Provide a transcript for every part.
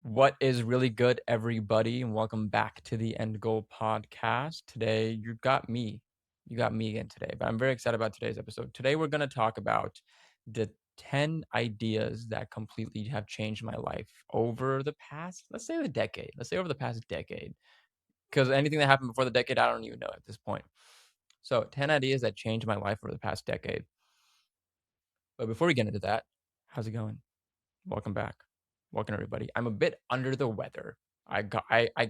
What is really good, everybody, and welcome back to the End Goal podcast. Today, you got me. You got me again today, but I'm very excited about today's episode. Today, we're going to talk about the 10 ideas that completely have changed my life over the past, let's say the decade. Let's say over the past decade, because anything that happened before the decade, I don't even know at this point. So, 10 ideas that changed my life over the past decade. But before we get into that, how's it going? Welcome back. Welcome everybody. I'm a bit under the weather. I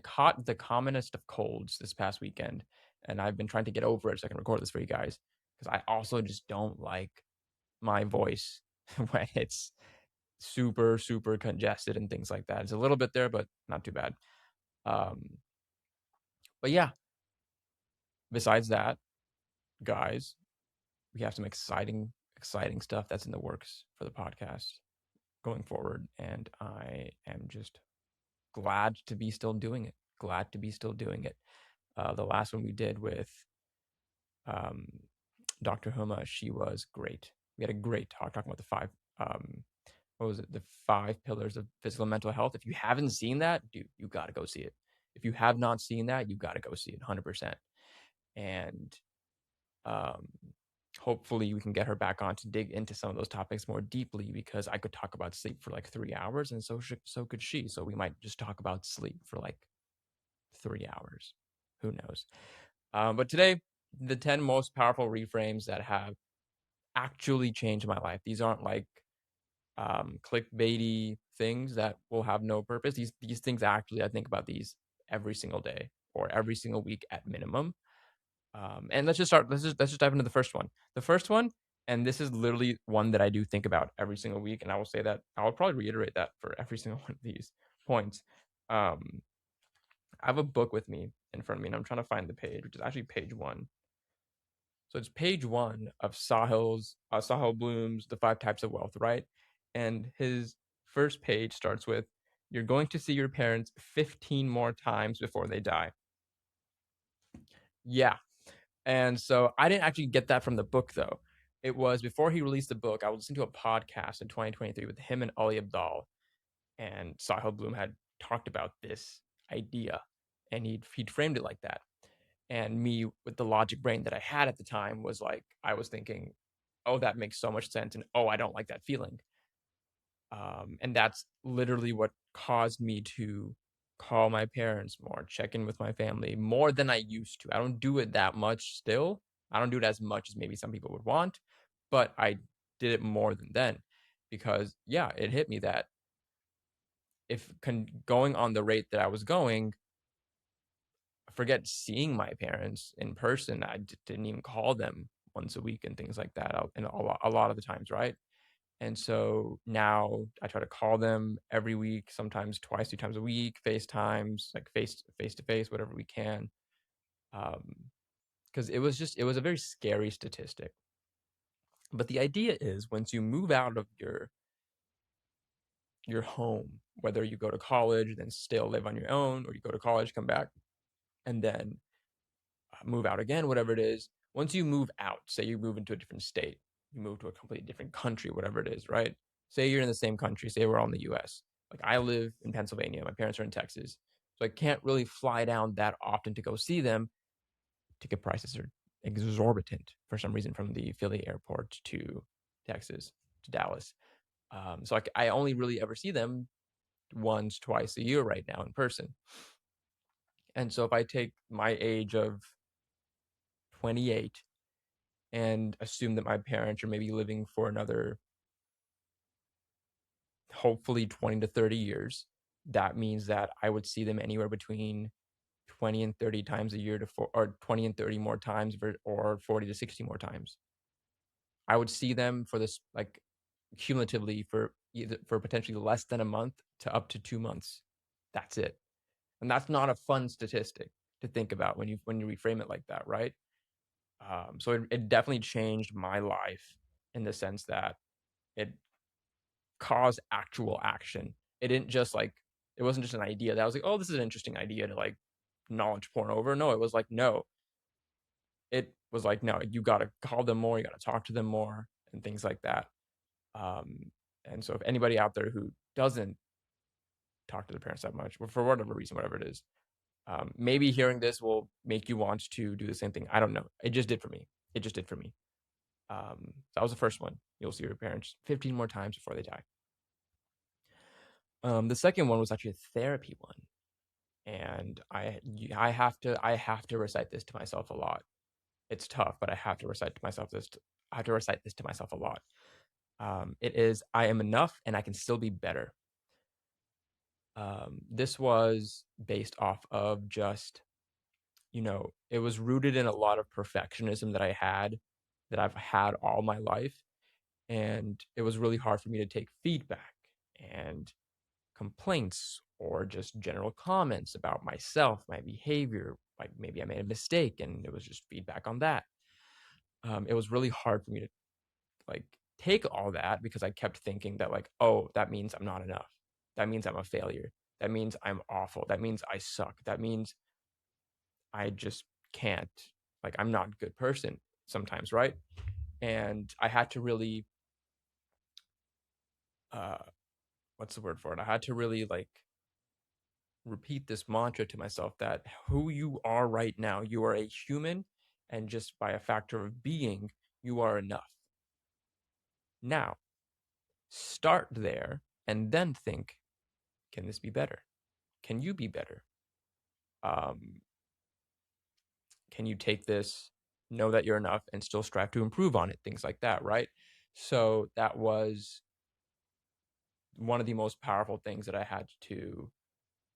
caught the commonest of colds this past weekend, and I've been trying to get over it so I can record this for you guys. Because I also just don't like my voice when it's super, super congested and things like that. It's a little bit there, but not too bad. Um, but yeah, besides that, guys, we have some exciting stuff that's in the works for the podcast going forward. And I am just glad to be still doing it. Glad to be still doing it. The last one we did with um, Dr. Huma, she was great. We had a great talk talking about the what was it? The 5 pillars of physical and mental health. If you haven't seen that, dude, you got to go see it. If you have not seen that, you got to go see it 100%. And um, hopefully we can get her back on to dig into some of those topics more deeply because I could talk about sleep for like 3 hours and so could she. So we might just talk about sleep for like 3 hours. Who knows? But today, the 10 most powerful reframes that have actually changed my life. These aren't like clickbaity things that will have no purpose. These things actually, I think about these every single day or every single week at minimum. And let's just start. Let's just dive into the first one. The first one, and this is literally one that I do think about every single week, and I will say that I will probably reiterate that for every single one of these points. Um, I have a book with me in front of me, and I'm trying to find the page, which is actually page one. So it's page one of Sahil Bloom's The Five Types of Wealth, right? And his first page starts with, "You're going to see your parents 15 more times before they die." Yeah. And so I didn't actually get that from the book, though. It was before he released the book. I was listening to a podcast in 2023 with him and Ali Abdal, and Sahil Bloom had talked about this idea, and he'd framed it like that. And me, with the logic brain that I had at the time, was like, I was thinking, oh, that makes so much sense. And oh, I don't like that feeling. And that's literally what caused me to call my parents more, check in with my family more than I used to. I don't do it that much still. I don't do it as much as maybe some people would want, but I did it more than then because, yeah, it hit me that if going on the rate that I was going, forget seeing my parents in person. Didn't even call them once a week and things like that. And a lot of the times, right? And so now I try to call them every week, sometimes twice, 2 times a week, FaceTimes, like face to face, whatever we can. Because it was a very scary statistic. But the idea is once you move out of your home, whether you go to college, then still live on your own, or you go to college, come back, and then move out again, whatever it is. Once you move out, say you move into a different state, you move to a completely different country, whatever it is, right? Say you're in the same country, say we're all in the US. Like I live in Pennsylvania, my parents are in Texas. So I can't really fly down that often to go see them. Ticket prices are exorbitant for some reason from the Philly airport to Texas, to Dallas. So I only really ever see them once, twice a year right now in person. And so if I take my age of 28 and assume that my parents are maybe living for another hopefully 20 to 30 years, that means that I would see them anywhere between 20 and 30 times a year or 20 and 30 more times or 40 to 60 more times. I would see them for this like cumulatively for either for potentially less than a month to up to 2 months. That's it. And that's not a fun statistic to think about when you reframe it like that, right? So it definitely changed my life in the sense that it cause actual action. It didn't just like it wasn't just an idea that I was like, oh, this is an interesting idea to like knowledge porn over. No, it was like no. It was like no, you got to call them more, you got to talk to them more, and things like that. Um, and so if anybody out there who doesn't talk to the parents that much, or for whatever reason, whatever it is. Maybe hearing this will make you want to do the same thing. I don't know. It just did for me. It just did for me. That was the first one. You'll see your parents 15 more times before they die. The second one was actually a therapy one, and I have to recite this to myself a lot. It's tough, but I have to recite to myself this. I have to recite this to myself a lot. It is, I am enough, and I can still be better. This was based off of just, it was rooted in a lot of perfectionism that I've had all my life. And it was really hard for me to take feedback and complaints or just general comments about myself, my behavior. Like maybe I made a mistake and it was just feedback on that. It was really hard for me to like take all that because I kept thinking that like, oh, that means I'm not enough. That means I'm a failure. That means I'm awful. That means I suck. That means I just can't. Like I'm not a good person sometimes, right? And I had to really uh what's the word for it? I had to really like repeat this mantra to myself that who you are right now, you are a human, and just by a factor of being, you are enough. Now, start there and then think, can this be better? Can you be better? Um, can you take this, know that you're enough, and still strive to improve on it? Things like that, right? So that was one of the most powerful things that I had to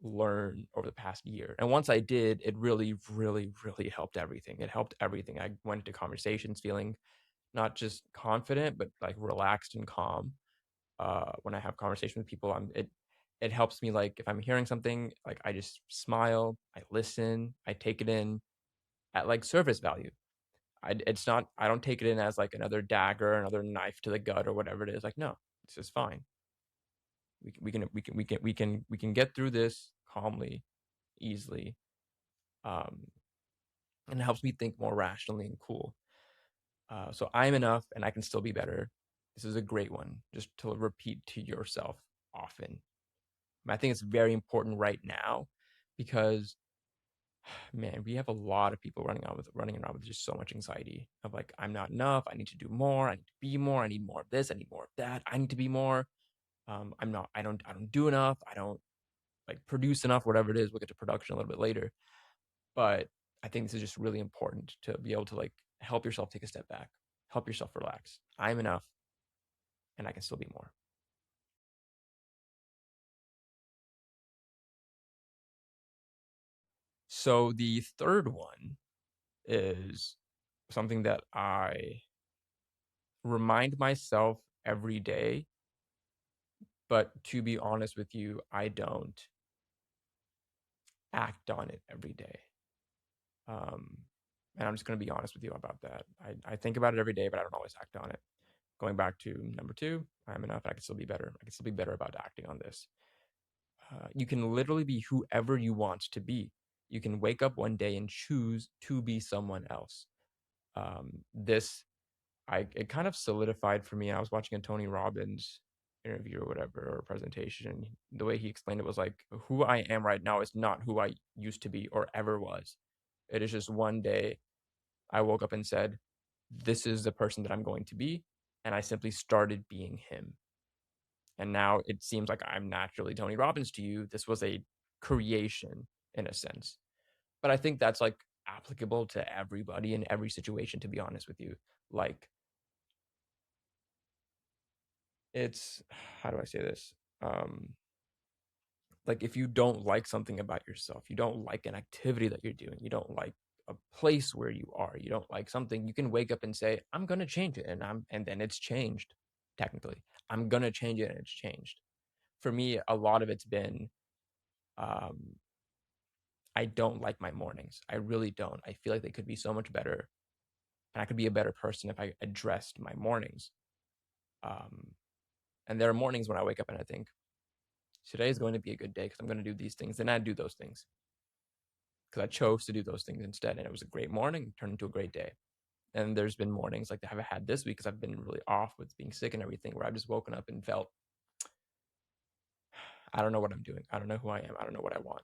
learn over the past year. And once I did, it really, really, really helped everything. It helped everything. I went to conversations feeling not just confident, but like relaxed and calm. When I have conversations with people, it helps me like if I'm hearing something, like I just smile, I listen, I take it in at like surface value. It's not, I don't take it in as like another dagger, another knife to the gut or whatever it is. Like, no, it's just fine. We can get through this calmly, easily. Um, and it helps me think more rationally and cool. So I'm enough and I can still be better. This is a great one just to repeat to yourself often. I think it's very important right now because man, we have a lot of people running around with just so much anxiety of like, I'm not enough, I need to do more, I need to be more, I need more of this, I need more of that, I need to be more. I don't do enough, I don't like produce enough, whatever it is. We'll get to production a little bit later. But I think this is just really important to be able to like help yourself take a step back, help yourself relax. I'm enough and I can still be more. So the third one is something that I remind myself every day, but to be honest with you, I don't act on it every day. Um, and I'm just going to be honest with you about that. I think about it every day, but I don't always act on it. Going back to number two, I'm enough. I can still be better. I can still be better about acting on this. You can literally be whoever you want to be. You can wake up one day and choose to be someone else. This, it kind of solidified for me. I was watching a Tony Robbins interview or whatever, or presentation. The way he explained it was like, who I am right now is not who I used to be or ever was. It is just one day I woke up and said, this is the person that I'm going to be. And I simply started being him. And now it seems like I'm naturally Tony Robbins to you. This was a creation in a sense. But I think that's like applicable to everybody in every situation, to be honest with you. Like, it's, how do I say this? Um, like, if you don't like something about yourself, you don't like an activity that you're doing, you don't like a place where you are, you don't like something, you can wake up and say, I'm going to change it. And then it's changed, technically. I'm going to change it and it's changed. For me, a lot of it's been, um, I don't like my mornings. I really don't. I feel like they could be so much better, and I could be a better person if I addressed my mornings. Um, and there are mornings when I wake up and I think today is going to be a good day because I'm going to do these things, and I do those things because I chose to do those things instead, and it was a great morning, turned into a great day. And there's been mornings like I've had this week because I've been really off with being sick and everything, where I've just woken up and felt I don't know what I'm doing. I don't know who I am. I don't know what I want.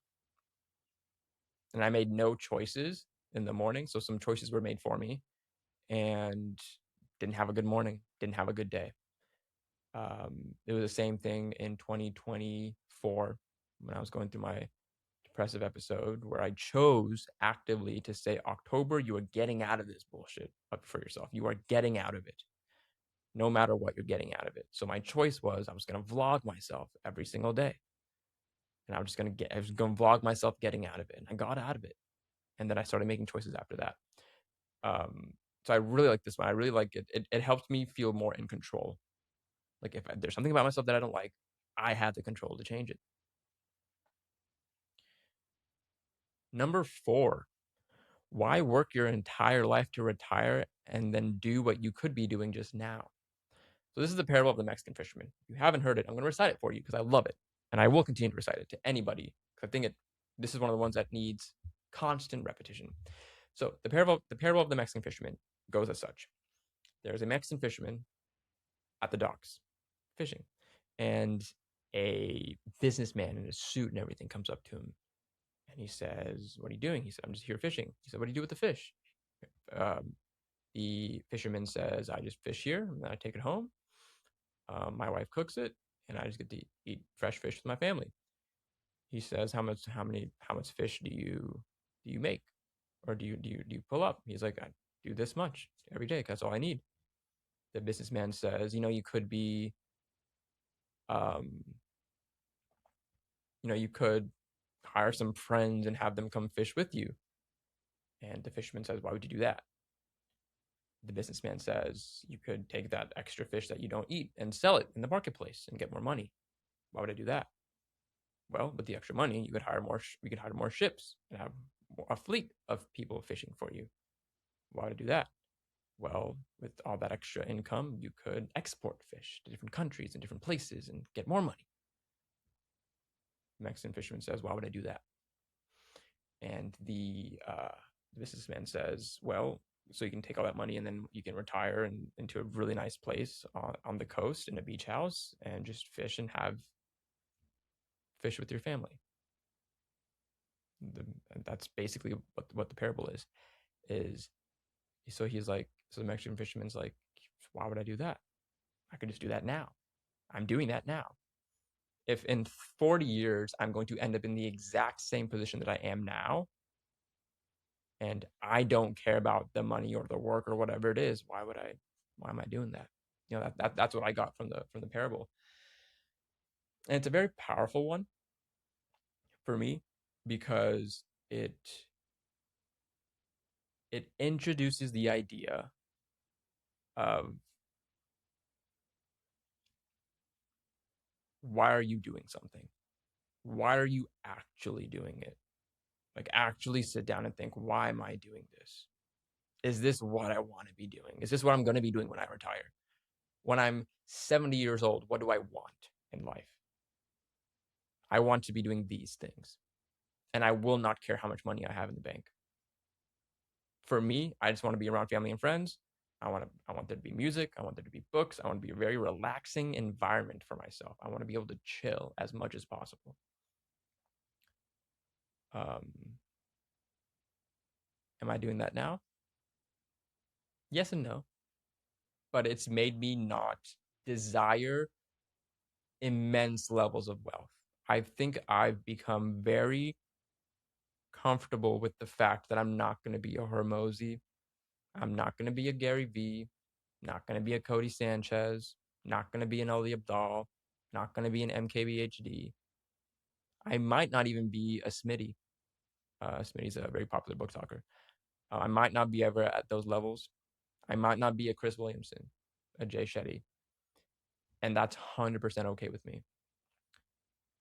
And I made no choices in the morning. So some choices were made for me and didn't have a good morning, didn't have a good day. It was the same thing in 2024 when I was going through my depressive episode where I chose actively to say, October, you are getting out of this bullshit for yourself. You are getting out of it. No matter what, you're getting out of it. So my choice was I was going to vlog myself every single day. And I was going to vlog myself getting out of it. And I got out of it. And then I started making choices after that. Um, so I really like this one. I really like it. It helped me feel more in control. Like if there's something about myself that I don't like, I have the control to change it. Number 4, why work your entire life to retire and then do what you could be doing just now? So this is the parable of the Mexican fisherman. If you haven't heard it, I'm going to recite it for you because I love it. And I will continue to recite it to anybody because I think this is one of the ones that needs constant repetition. So the parable of the Mexican fisherman goes as such. There's a Mexican fisherman at the docks fishing, and a businessman in a suit and everything comes up to him and he says, "What are you doing?" He said, "I'm just here fishing." He said, "What do you do with the fish?" Um, the fisherman says, "I just fish here and then I take it home. My wife cooks it, and I just get to eat fresh fish with my family." He says, "How much fish do you make, or do you pull up?" He's like, "I do this much every day. 'Cause that's all I need." The businessman says, um, you could hire some friends and have them come fish with you." And the fisherman says, "Why would you do that?" The businessman says, "You could take that extra fish that you don't eat and sell it in the marketplace and get more money." "Why would I do that?" "Well, with the extra money, you could hire more. We could hire more ships and have a fleet of people fishing for you." "Why would I do that?" "Well, with all that extra income, you could export fish to different countries and different places and get more money." The Mexican fisherman says, "Why would I do that?" And the businessman says, "Well, so you can take all that money and then you can retire into a really nice place on the coast in a beach house and just fish and have fish with your family." And that's basically what the parable is. So the Mexican fisherman's like, "Why would I do that? I could just do that now. I'm doing that now. If in 40 years I'm going to end up in the exact same position that I am now, and I don't care about the money or the work or whatever it is, why am I doing that?" That's what I got from the parable. And it's a very powerful one for me because it it introduces the idea of, why are you doing something? Why are you actually doing it? Like, actually sit down and think, why am I doing this? Is this what I want to be doing? Is this what I'm going to be doing when I retire? When I'm 70 years old, what do I want in life? I want to be doing these things, and I will not care how much money I have in the bank. For me, I just want to be around family and friends. I want there to be music. I want there to be books. I want to be a very relaxing environment for myself. I want to be able to chill as much as possible. Um, am I doing that now? Yes and no, but it's made me not desire immense levels of wealth. I think I've become very comfortable with the fact that I'm not going to be a Hormozy. I'm not going to be a Gary Vee, not going to be a Cody Sanchez, not going to be an Ali Abdal, not going to be an MKBHD. I might not even be a Smitty. Smitty's a very popular book talker. I might not be ever at those levels. I might not be a Chris Williamson, a Jay Shetty. And that's 100% okay with me.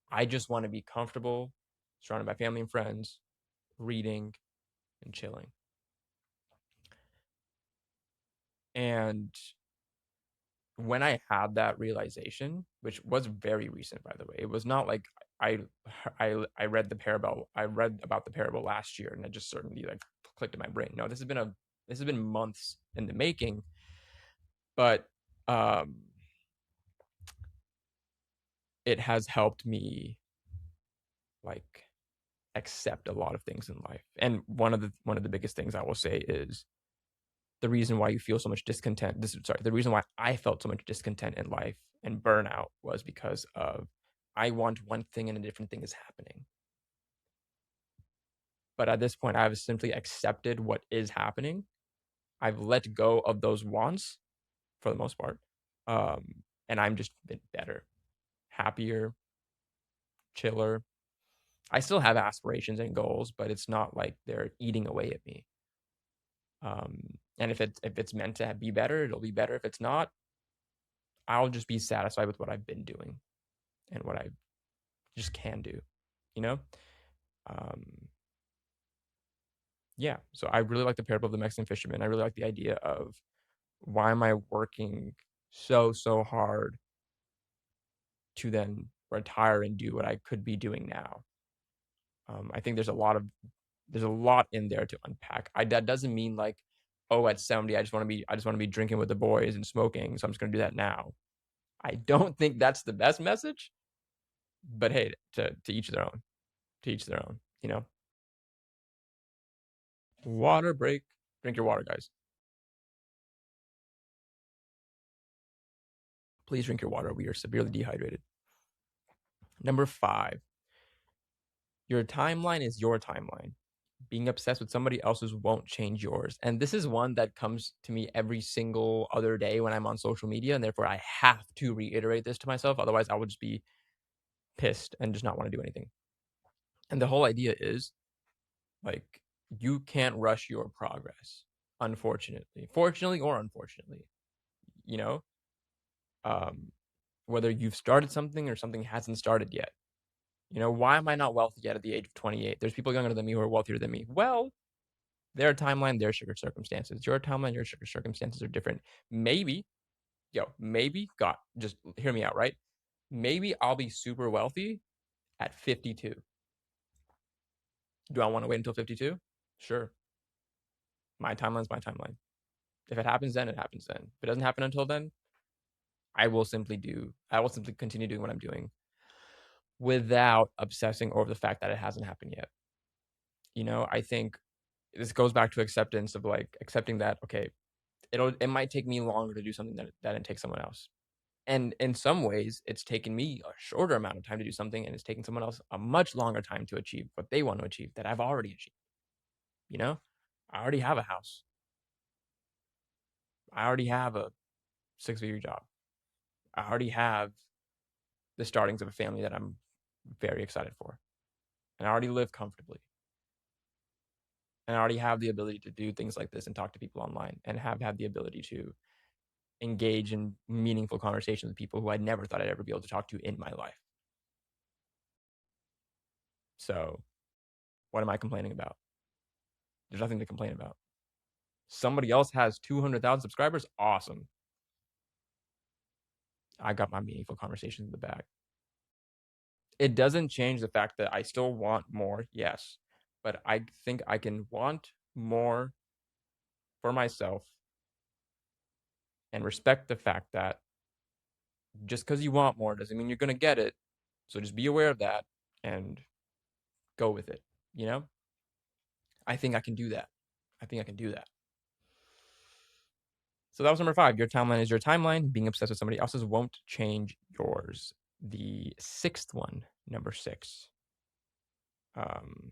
I just want to be comfortable, surrounded by family and friends, reading and chilling. And when I had that realization, which was very recent, by the way, it was not like I I read about the parable last year and it just certainly like clicked in my brain. No, this has been months in the making, but it has helped me like accept a lot of things in life. And one of the biggest things I will say is the reason why you feel so much discontent. The reason why I felt so much discontent in life and burnout was because of I want one thing and a different thing is happening. But at this point, I've simply accepted what is happening. I've let go of those wants for the most part. And I'm just been better, happier, chiller. I still have aspirations and goals, but it's not like they're eating away at me. And if it's meant to be better, it'll be better. If it's not, I'll just be satisfied with what I've been doing and what I just can do, you know? Um, yeah. So I really like the parable of the Mexican fisherman. I really like the idea of why am I working so hard to then retire and do what I could be doing now? I think there's a lot in there to unpack. That doesn't mean like, oh, at 70, I just want to be drinking with the boys and smoking, so I'm just gonna do that now. I don't think that's the best message, but hey, to each their own. To each their own, you know? Water break. Drink your water, guys. Please drink your water. We are severely dehydrated. Number 5, your timeline is your timeline. Being obsessed with somebody else's won't change yours. And this is one that comes to me every single other day when I'm on social media, and therefore I have to reiterate this to myself. Otherwise, I would just be pissed and just not want to do anything. And the whole idea is like you can't rush your progress, unfortunately. Fortunately or unfortunately, you know? Um, whether you've started something or something hasn't started yet. You know, why am I not wealthy yet at the age of 28? There's people younger than me who are wealthier than me. Well, their timeline, their sugar circumstances. Your timeline, your sugar circumstances are different. Maybe, God, just hear me out, right? Maybe I'll be super wealthy at 52. Do I want to wait until 52? Sure. My timeline's my timeline. If it happens then, it happens then. If it doesn't happen until then, I will simply continue doing what I'm doing without obsessing over the fact that it hasn't happened yet. I think this goes back to acceptance of like accepting that, okay, it might take me longer to do something that it takes someone else. And in some ways, it's taken me a shorter amount of time to do something, and it's taken someone else a much longer time to achieve what they want to achieve that I've already achieved. You know, I already have a house. I already have a 6-figure job. I already have the startings of a family that I'm very excited for. And I already live comfortably. And I already have the ability to do things like this and talk to people online and have had the ability to engage in meaningful conversations with people who I never thought I'd ever be able to talk to in my life. So, what am I complaining about? There's nothing to complain about. Somebody else has 200,000 subscribers. Awesome. I got my meaningful conversations in the bag. It doesn't change the fact that I still want more, yes, but I think I can want more for myself and respect the fact that just because you want more doesn't mean you're going to get it. So just be aware of that and go with it. You know, I think I can do that. I think I can do that. So that was number 5. Your timeline is your timeline. Being obsessed with somebody else's won't change yours. The 6th one, number 6. Um,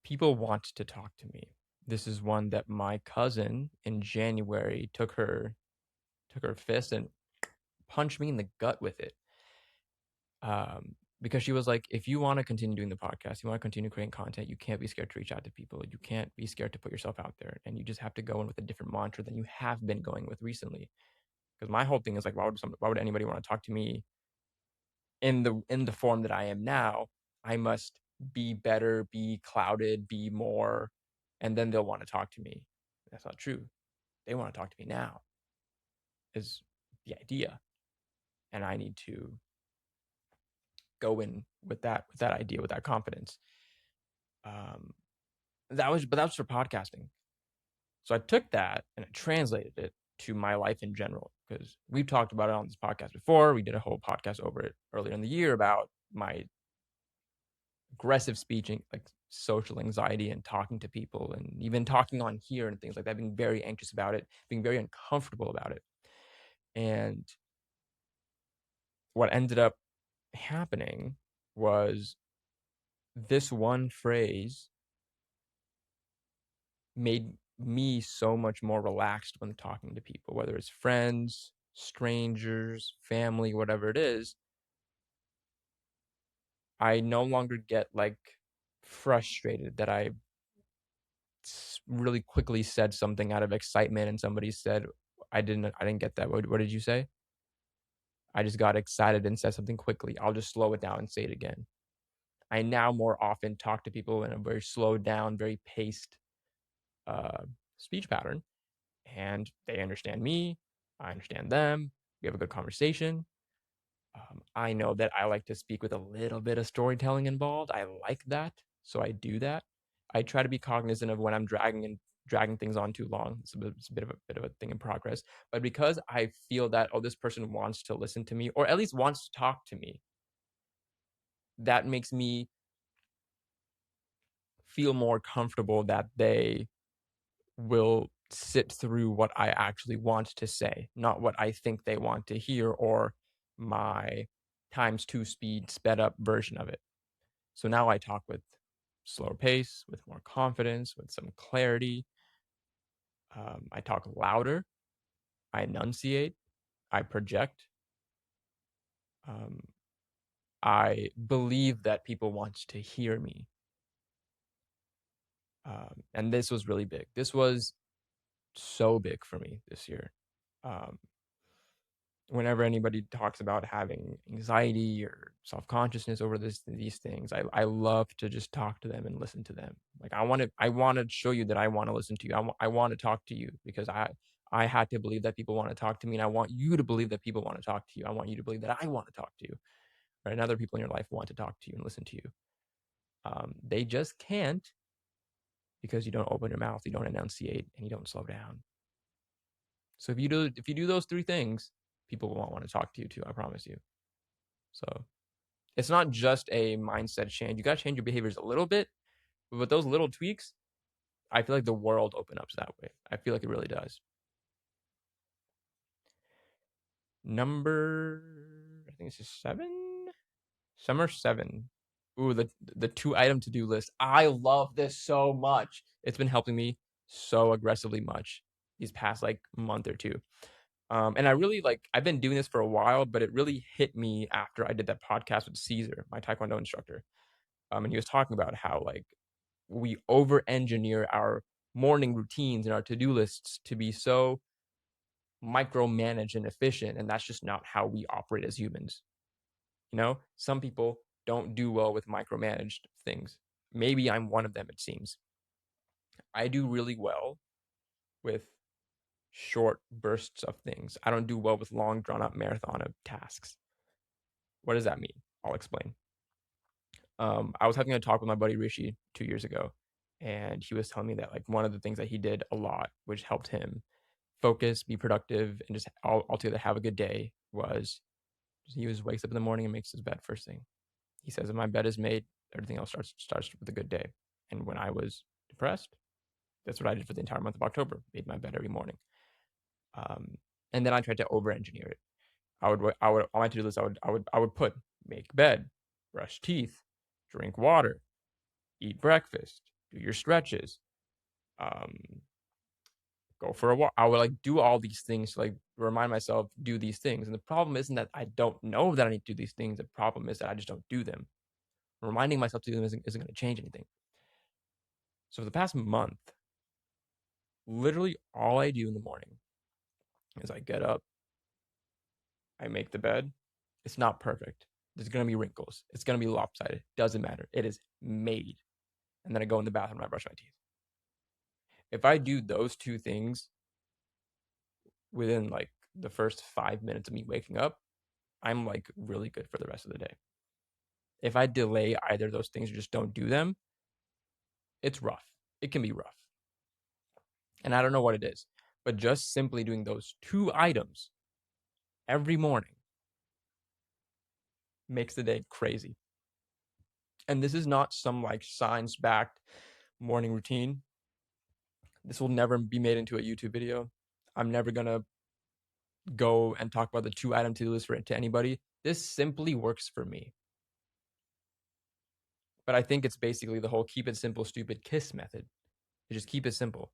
People want to talk to me. This is one that my cousin in January took her fist and punched me in the gut with it. Because she was like, if you want to continue doing the podcast, you want to continue creating content, you can't be scared to reach out to people. You can't be scared to put yourself out there. And you just have to go in with a different mantra than you have been going with recently. Because my whole thing is like, why would anybody want to talk to me in the form that I am now? I must be better, be clouded, be more, and then they'll want to talk to me. That's not true. They want to talk to me now, is the idea. And I need to go in with that idea, with that confidence. But that was for podcasting. So I took that and I translated it to my life in general, because we've talked about it on this podcast before. We did a whole podcast over it earlier in the year about my aggressive speaking, like social anxiety and talking to people and even talking on here and things like that, being very anxious about it, being very uncomfortable about it. And what ended up happening was this one phrase made me so much more relaxed when talking to people, whether it's friends, strangers, family, whatever it is. I no longer get like frustrated that I really quickly said something out of excitement and somebody said, I didn't get that. What did you say? I just got excited and said something quickly. I'll just slow it down and say it again. I now more often talk to people in a very slowed down, very paced uh, speech pattern, and they understand me. I understand them. We have a good conversation. I know that I like to speak with a little bit of storytelling involved. I like that, so I do that. I try to be cognizant of when I'm dragging things on too long. It's a bit of a thing in progress. But because I feel that, oh, this person wants to listen to me, or at least wants to talk to me, that makes me feel more comfortable that they will sit through what I actually want to say, not what I think they want to hear, or my times two speed sped up version of it. So now I talk with slower pace, with more confidence, with some clarity. I talk louder. I enunciate. I project. Um, I believe that people want to hear me. And this was really big. This was so big for me this year. Um, Whenever anybody talks about having anxiety or self-consciousness over these things, I love to just talk to them and listen to them. Like I want to show you that I want to listen to you. I want to talk to you because I had to believe that people want to talk to me, and I want you to believe that people want to talk to you. I want you to believe that I want to talk to you, right? And other people in your life want to talk to you and listen to you. They just can't because you don't open your mouth, you don't enunciate, and you don't slow down. So if you do those three things, people will want to talk to you too. I promise you. So it's not just a mindset change. You got to change your behaviors a little bit, but with those little tweaks, I feel like the world opens up that way. I feel like it really does. Number, I think it's just seven. Summer 7. Ooh, the 2 item to do list. I love this so much. It's been helping me so aggressively much these past like month or two. And I really I've been doing this for a while, but it really hit me after I did that podcast with Caesar, my Taekwondo instructor. And he was talking about how we over engineer our morning routines and our to-do lists to be so micromanaged and efficient, and that's just not how we operate as humans. Some people don't do well with micromanaged things. Maybe I'm one of them, it seems. I do really well with short bursts of things. I don't do well with long drawn out marathon of tasks. What does that mean? I'll explain. I was having a talk with my buddy Rishi 2 years ago, and he was telling me that one of the things that he did a lot, which helped him focus, be productive, and just altogether have a good day, was he was wakes up in the morning and makes his bed first thing. He says, "If my bed is made, everything else starts with a good day." And when I was depressed, that's what I did for the entire month of October. Made my bed every morning, um, and then I tried to over-engineer it. I would on my to-do list. I would put make bed, brush teeth, drink water, eat breakfast, do your stretches, um, go for a walk. I would do all these things to remind myself do these things. And the problem isn't that I don't know that I need to do these things. The problem is that I just don't do them. Reminding myself to do them isn't going to change anything. So for the past month, literally all I do in the morning is I get up, I make the bed. It's not perfect. There's going to be wrinkles. It's going to be lopsided. Doesn't matter. It is made. And then I go in the bathroom and I brush my teeth. If I do those two things within the first 5 minutes of me waking up, I'm really good for the rest of the day. If I delay either of those things or just don't do them, it's rough. It can be rough. And I don't know what it is. But just simply doing those 2 items every morning makes the day crazy. And this is not some like science-backed morning routine. This will never be made into a YouTube video. I'm never gonna go and talk about the 2-item to-do list to anybody. This simply works for me. But I think it's basically the whole keep it simple, stupid kiss method. To just keep it simple.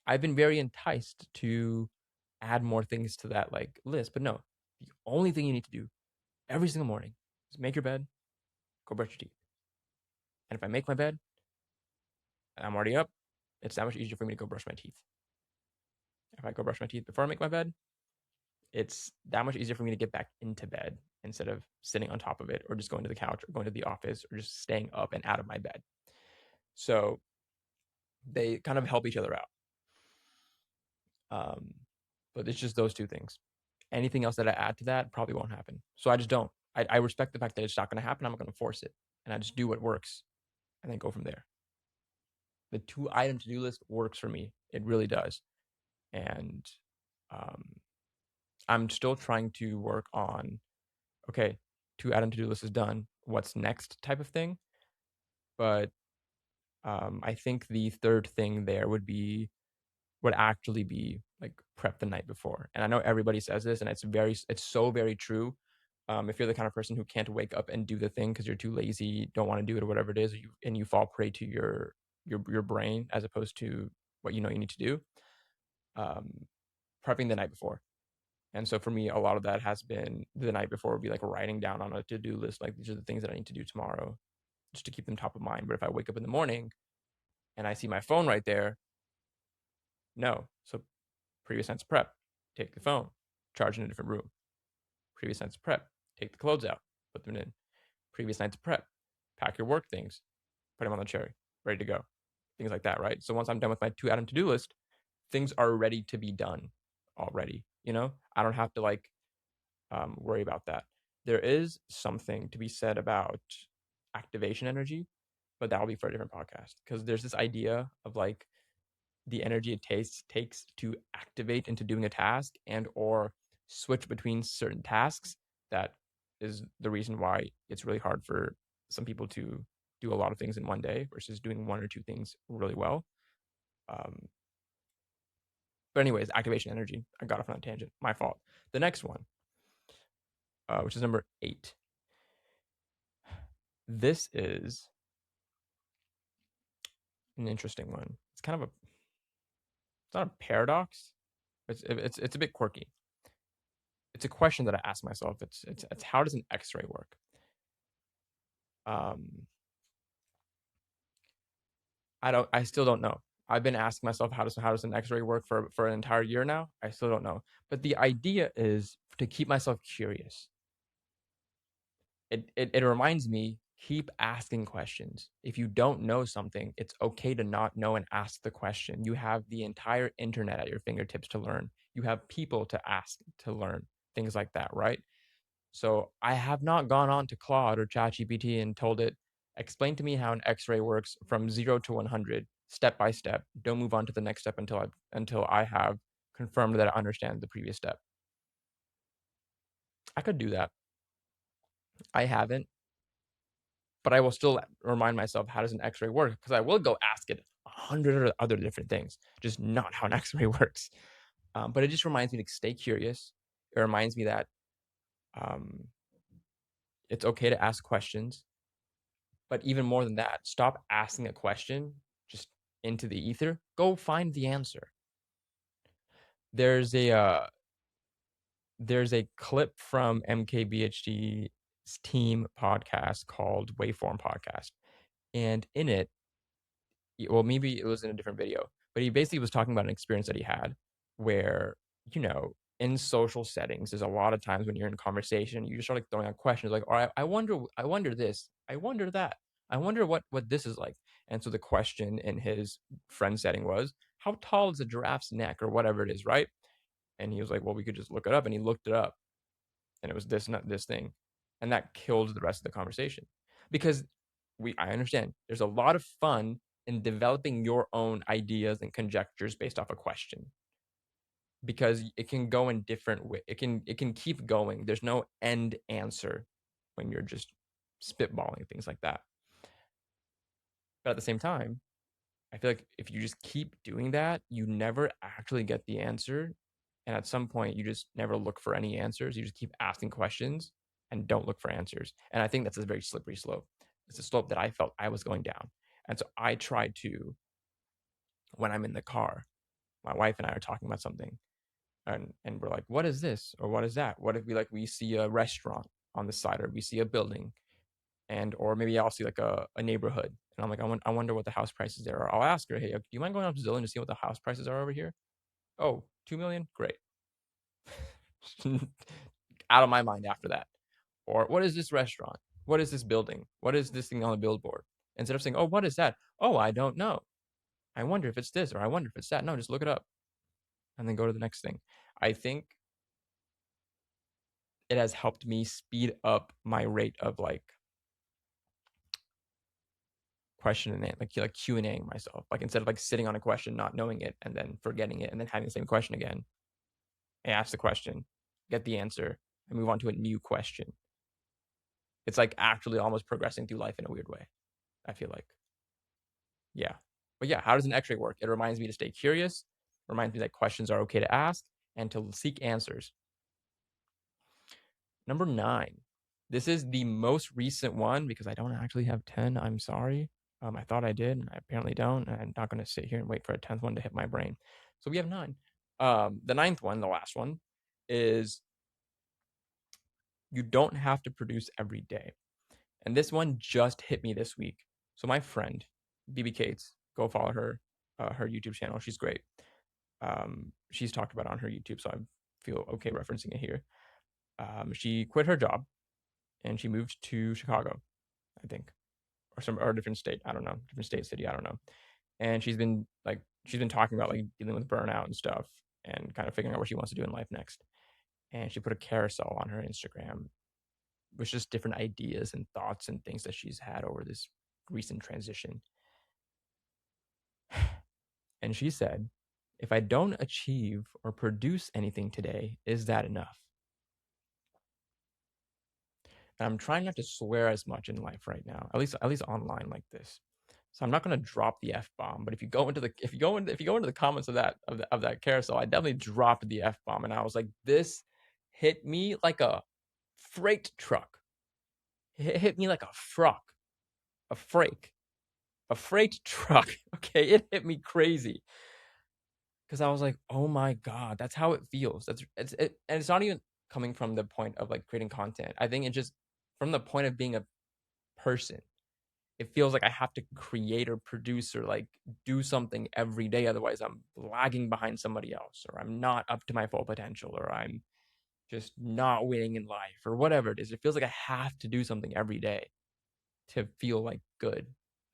I've been very enticed to add more things to that like list, but no. The only thing you need to do every single morning is make your bed, go brush your teeth. And if I make my bed and I'm already up, it's that much easier for me to go brush my teeth. If I go brush my teeth before I make my bed, it's that much easier for me to get back into bed instead of sitting on top of it or just going to the couch or going to the office or just staying up and out of my bed. So they kind of help each other out. But it's just those 2 things. Anything else that I add to that probably won't happen. So I just don't. I respect the fact that it's not going to happen. I'm not going to force it. And I just do what works and then go from there. The 2-item to do list works for me. It really does. And um, I'm still trying to work on, okay, 2-item to do list is done. What's next type of thing. But I think the third thing there would actually be like prep the night before. And I know everybody says this, and it's so very true. If you're the kind of person who can't wake up and do the thing because you're too lazy, don't want to do it or whatever it is, and you fall prey to your brain as opposed to what you know you need to do, prepping the night before. And so for me, a lot of that has been the night before would be like writing down on a to-do list, like these are the things that I need to do tomorrow, just to keep them top of mind. But if I wake up in the morning and I see my phone right there, no. So previous night's prep, take the phone, charge in a different room. Previous night's prep, take the clothes out, put them in. Previous night's prep, pack your work things, put them on the cherry, ready to go. Things like that, right? So once I'm done with my 2-item to-do list, things are ready to be done already. I don't have to like worry about that. There is something to be said about activation energy, but that will be for a different podcast because there's this idea of like the energy it takes to activate into doing a task and or switch between certain tasks. That is the reason why it's really hard for some people to do a lot of things in one day versus doing 1 or 2 things really well. But anyways, activation energy. I got off on a tangent. My fault. The next one, which is number 8. This is an interesting one. It's not a paradox. It's a bit quirky. It's a question that I ask myself. It's how does an X-ray work? I still don't know. I've been asking myself how does an X-ray work for an entire year now. I still don't know. But the idea is to keep myself curious. It reminds me, keep asking questions. If you don't know something, it's okay to not know and ask the question. You have the entire internet at your fingertips to learn. You have people to ask to learn, things like that, right? So I have not gone on to Claude or ChatGPT and told it, explain to me how an X-ray works from 0 to 100, step by step. Don't move on to the next step until I have confirmed that I understand the previous step. I could do that. I haven't, but I will still remind myself how does an X-ray work because I will go ask it 100 other different things, just not how an X-ray works. But it just reminds me to stay curious. It reminds me that um, it's okay to ask questions. But even more than that, stop asking a question just into the ether. Go find the answer. There's a clip from MKBHD's team podcast called Waveform Podcast, and in it, well, maybe it was in a different video, but he basically was talking about an experience that he had where, in social settings, there's a lot of times when you're in conversation, you just start like throwing out questions like, all right, I wonder this, I wonder that, I wonder what this is like. And so the question in his friend setting was, how tall is a giraffe's neck or whatever it is, right? And he was like, well, we could just look it up. And he looked it up and it was this, not this thing. And that killed the rest of the conversation because I understand there's a lot of fun in developing your own ideas and conjectures based off a question. because it can go in different way. It can keep going. There's no end answer when you're just spitballing things like that. But at the same time, I feel like if you just keep doing that, you never actually get the answer. And at some point, you just never look for any answers. You just keep asking questions and don't look for answers. And I think that's a very slippery slope. It's a slope that I felt I was going down. And so I tried to, when I'm in the car, my wife and I are talking about something, and we're like, what is this? Or what is that? What if we see a restaurant on the side, or we see a building, and or maybe I'll see like a neighborhood, and I'm like, I wonder what the house prices there are. I'll ask her, hey, do you mind going up to Zillion to see what the house prices are over here? Oh, 2 million, great. Out of my mind after that. Or what is this restaurant? What is this building? What is this thing on the billboard? Instead of saying, oh, what is that? Oh, I don't know. I wonder if it's this, or I wonder if it's that. No, just look it up and then go to the next thing. I think it has helped me speed up my rate of like questioning it, like Q&Aing myself. Like instead of like sitting on a question, not knowing it, and then forgetting it, and then having the same question again, I ask the question, get the answer, and move on to a new question. It's like actually almost progressing through life in a weird way, I feel like. Yeah. But yeah, how does an X-ray work? It reminds me to stay curious, reminds me that questions are okay to ask, and to seek answers. Number 9. This is the most recent one because I don't actually have 10. I'm sorry. I thought I did, and I apparently don't. And I'm not going to sit here and wait for a 10th one to hit my brain. So we have 9. The ninth one, the last one, is you don't have to produce every day. And this one just hit me this week. So my friend, BB Cates, go follow her, her YouTube channel. She's great. She's talked about it on her YouTube, so I feel okay referencing it here. She quit her job and she moved to Chicago, I think, or a different state. I don't know, different state, city. I don't know. And she's been talking about like dealing with burnout and stuff, and kind of figuring out what she wants to do in life next. And she put a carousel on her Instagram with just different ideas and thoughts and things that she's had over this recent transition. And she said, if I don't achieve or produce anything today, is that enough? And I'm trying not to swear as much in life right now, at least online like this. So I'm not going to drop the F bomb, but if you go into the comments of that carousel, I definitely dropped the F bomb, and I was like, this hit me like a freight truck. It hit me like a frock, a freight truck. Okay, it hit me crazy because I was like, oh my god, that's how it feels. And it's not even coming from the point of like creating content. I think it just from the point of being a person. It feels like I have to create or produce or like do something every day. Otherwise, I'm lagging behind somebody else, or I'm not up to my full potential, or I'm just not winning in life, or whatever it is. It feels like I have to do something every day to feel like good.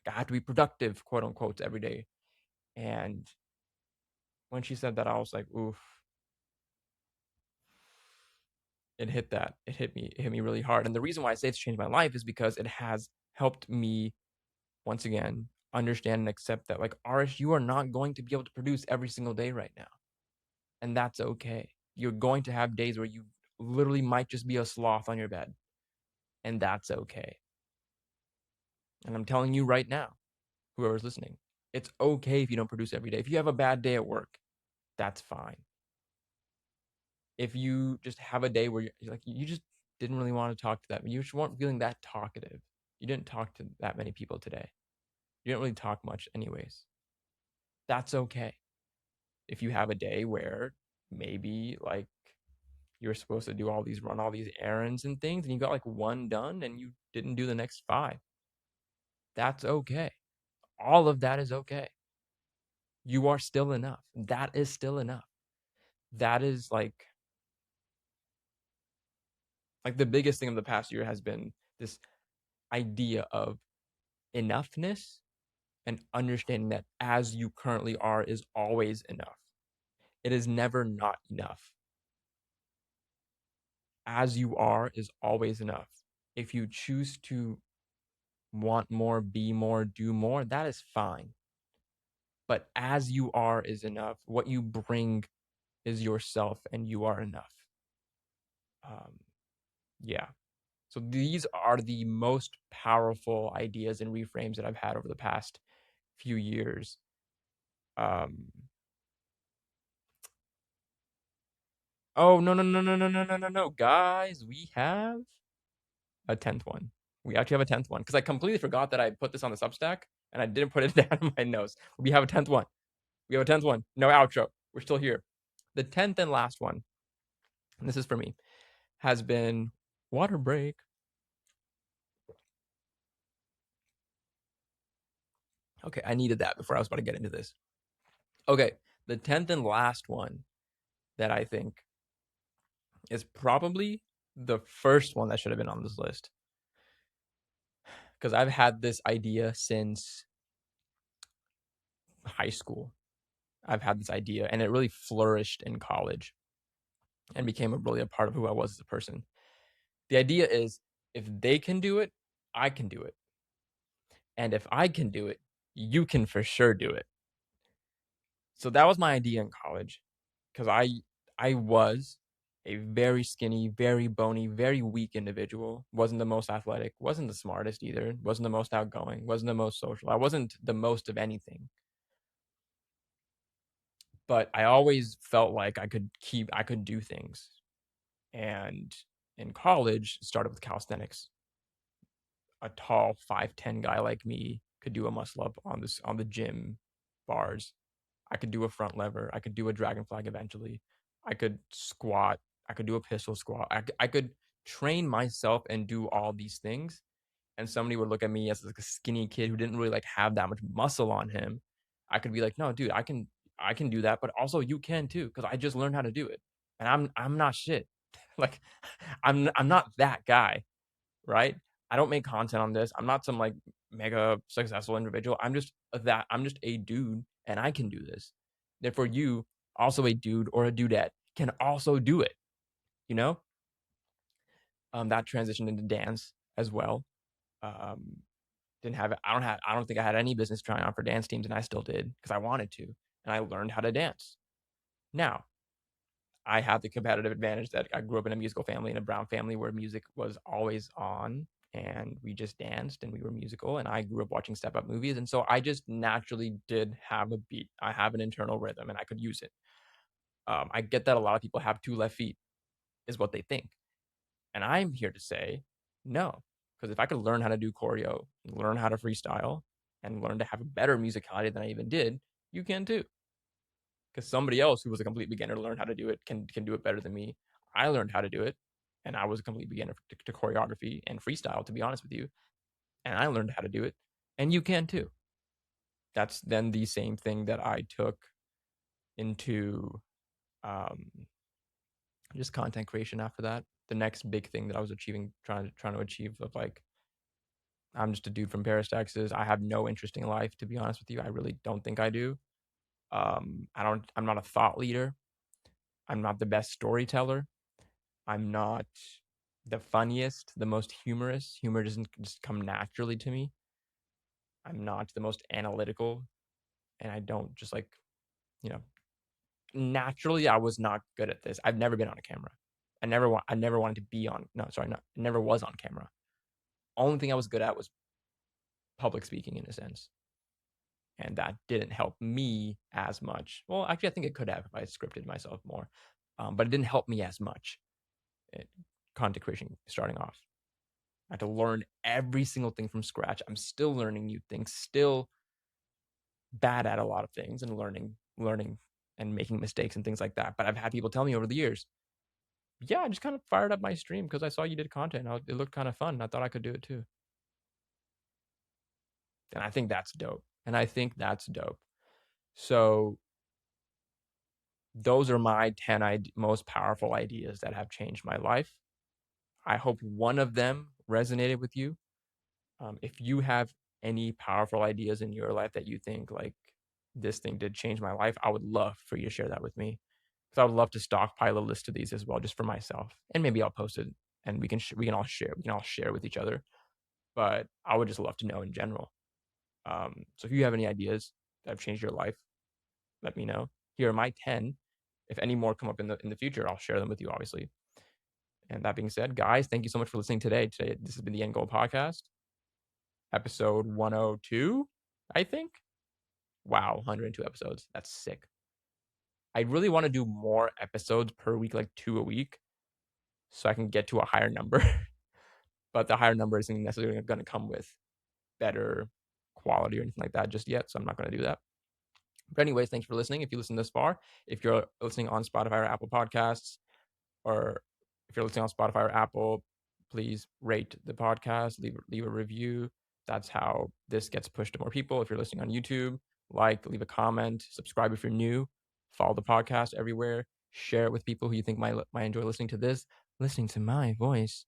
Like I have to be productive, quote unquote, every day. And when she said that, I was like, oof, it hit that. It hit me. It hit me really hard. And the reason why I say it's changed my life is because it has helped me once again understand and accept that like Arish, you are not going to be able to produce every single day right now, and that's okay. You're going to have days where you literally might just be a sloth on your bed, and that's okay. And I'm telling you right now, whoever's listening, it's okay if you don't produce every day. If you have a bad day at work, that's fine. If you just have a day where you're like you just didn't really want to talk to that, you just weren't feeling that talkative, you didn't talk to that many people today, you didn't really talk much anyways, that's okay. If you have a day where maybe like you're supposed to run all these errands and things, and you got like one done and you didn't do the next five, that's okay. All of that is okay. You are still enough. That is still enough. That is like the biggest thing of the past year has been this idea of enoughness and understanding that as you currently are is always enough. It is never not enough. As you are is always enough. If you choose to want more, be more, do more, that is fine. But as you are is enough. What you bring is yourself and you are enough. Um, yeah. So these are the most powerful ideas and reframes that I've had over the past few years. Um, oh, no, no, no, no, no, no, no, no, no, guys, we have a 10th one. We actually have a 10th one because I completely forgot that I put this on the Substack and I didn't put it down in my notes. We have a 10th one. We have a 10th one. No outro. We're still here. The 10th and last one, and this is for me, has been water break. Okay, I needed that before I was about to get into this. Okay, the 10th and last one that I think is probably the first one that should have been on this list because I've had this idea since high school. I've had this idea and it really flourished in college and became really a part of who I was as a person. The idea is if they can do it, I can do it. And if I can do it, you can for sure do it. So that was my idea in college because I was a very skinny, very bony, very weak individual. Wasn't the most athletic, wasn't the smartest either, wasn't the most outgoing, wasn't the most social. I wasn't the most of anything. But I always felt like I could do things. And in college, started with calisthenics. A tall 5'10" guy like me could do a muscle up on the gym bars. I could do a front lever. I could do a dragon flag eventually. I could squat. I could do a pistol squat. I could train myself and do all these things. And somebody would look at me as like a skinny kid who didn't really like have that much muscle on him. I could be like, no, dude, I can do that, but also you can too, because I just learned how to do it. And I'm not shit. Like I'm not that guy, right? I don't make content on this. I'm not some like mega successful individual. I'm just a dude and I can do this. Therefore, you, also a dude or a dudette, can also do it. You know? That transitioned into dance as well. Um, didn't have I don't think I had any business trying out for dance teams, and I still did because I wanted to. And I learned how to dance. Now, I have the competitive advantage that I grew up in a musical family, in a Brown family where music was always on and we just danced and we were musical. And I grew up watching step up movies. And so I just naturally did have a beat. I have an internal rhythm and I could use it. I get that a lot of people have two left feet, is what they think. And I'm here to say no. Because if I could learn how to do choreo, learn how to freestyle, and learn to have a better musicality than I even did, you can too because somebody else who was a complete beginner learned how to do it can do it better than me. I learned how to do it, and I was a complete beginner to choreography and freestyle, to be honest with you. And I learned how to do it, and you can too. That's then the same thing that I took into um, just content creation after that. The next big thing that I was achieving, trying to achieve, of like, I'm just a dude from Paris, Texas. I have no interesting life, to be honest with you. I really don't think I do. I'm not a thought leader. I'm not the best storyteller. I'm not the funniest, the most humorous. Humor doesn't just come naturally to me. I'm not the most analytical, and I don't just like, you know, naturally I was not good at this. I've never been on a camera. I never wanted to be on no, sorry, not I never was on camera. Only thing I was good at was public speaking in a sense. And that didn't help me as much. Well, actually I think it could have if I scripted myself more. But it didn't help me as much. It, content creation starting off. I had to learn every single thing from scratch. I'm still learning new things, still bad at a lot of things and learning and making mistakes and things like that. But I've had people tell me over the years, yeah, I just kind of fired up my stream because I saw you did content. It looked kind of fun. I thought I could do it too. And I think that's dope. And I think that's dope. So those are my 10 most powerful ideas that have changed my life. I hope one of them resonated with you. If you have any powerful ideas in your life that you think like this thing did change my life, I would love for you to share that with me because I would love to stockpile a list of these as well, just for myself, and maybe I'll post it and we can all share with each other. But I would just love to know in general. So if you have any ideas that have changed your life, let me know. Here are my 10, if any more come up in the future, I'll share them with you, obviously. And that being said, guys, thank you so much for listening today. This has been the End Goal Podcast, episode 102, I think. Wow, 102 episodes. That's sick. I really want to do more episodes per week, like 2 a week, so I can get to a higher number. But the higher number isn't necessarily going to come with better quality or anything like that just yet, so I'm not going to do that. But anyways, thanks for listening. If you listen this far, if you're listening on Spotify or Apple Podcasts, or if you're listening on Spotify or Apple, please rate the podcast, leave a review. That's how this gets pushed to more people. If you're listening on YouTube, leave a comment, subscribe if you're new, follow the podcast everywhere, share it with people who you think might enjoy listening to this, listening to my voice,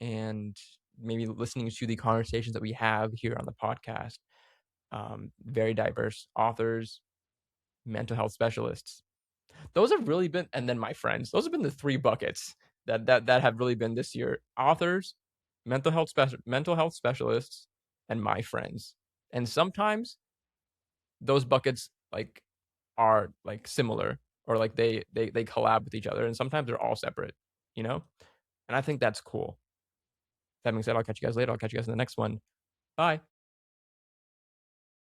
and maybe listening to the conversations that we have here on the podcast. Very diverse authors, mental health specialists. Those have really been, and then my friends. Those have been the 3 buckets that have really been this year: authors, mental health specialists, and my friends. And sometimes those buckets are similar, or they collab with each other, and sometimes they're all separate, you know. And I think that's cool. That being said, I'll catch you guys later. I'll catch you guys in the next one. Bye.